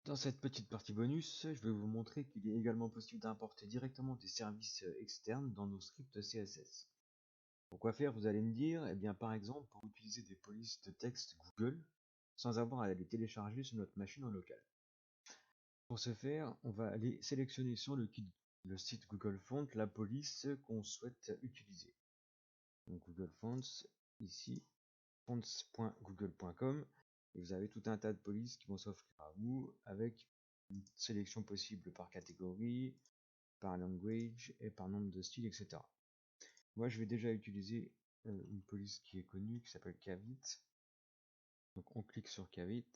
Dans cette petite partie bonus, je vais vous montrer qu'il est également possible d'importer directement des services externes dans nos scripts CSS. Pour quoi faire, vous allez me dire? Eh bien, par exemple, pour utiliser des polices de texte Google sans avoir à les télécharger sur notre machine en local. Pour ce faire, on va aller sélectionner sur le site Google Fonts la police qu'on souhaite utiliser. Donc Google Fonts, ici, fonts.google.com, et vous avez tout un tas de polices qui vont s'offrir à vous avec une sélection possible par catégorie, par language et par nombre de styles, etc. Moi, je vais déjà utiliser une police qui est connue, qui s'appelle Kavit. Donc on clique sur Kavit.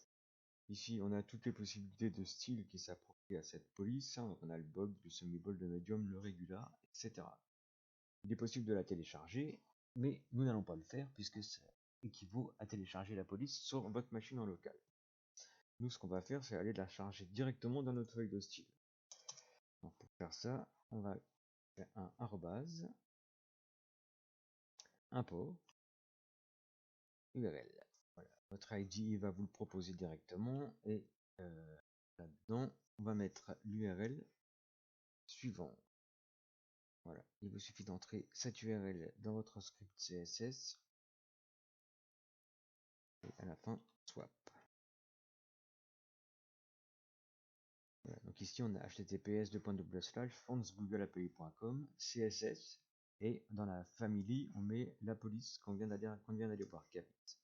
Ici, on a toutes les possibilités de styles qui s'approprient à cette police. Donc on a le bold, le semi-bold, le medium, le regular, etc. Il est possible de la télécharger, mais nous n'allons pas le faire puisque ça équivaut à télécharger la police sur votre machine en local. Nous, ce qu'on va faire, c'est aller la charger directement dans notre feuille de style. Donc pour faire ça, on va faire un arrobase, import, URL. Voilà. Votre ID va vous le proposer directement et là-dedans, on va mettre l'URL suivant. Voilà, il vous suffit d'entrer cette URL dans votre script CSS et à la fin, swap. Voilà, donc ici on a https://fontsgoogleapi.com CSS et dans la family on met la police qu'on vient d'aller voir Kavit.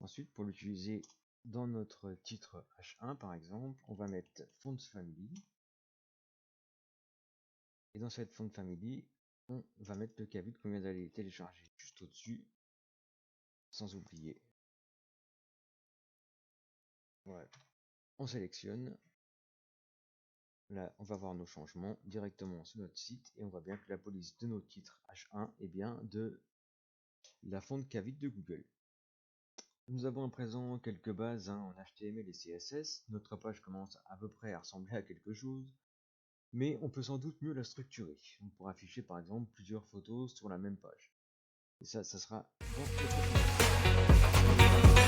Ensuite, pour l'utiliser dans notre titre H1 par exemple, on va mettre fonts family. Et dans cette font family, on va mettre le Kavit qu'on vient d'aller télécharger juste au-dessus, sans oublier. Voilà. On sélectionne. Là, on va voir nos changements directement sur notre site et on voit bien que la police de nos titres H1 est bien de la fonte Kavit de Google. Nous avons à présent quelques bases en HTML et CSS. Notre page commence à peu près à ressembler à quelque chose, mais on peut sans doute mieux la structurer. On pourra afficher par exemple plusieurs photos sur la même page. Et ça sera dans le prochain.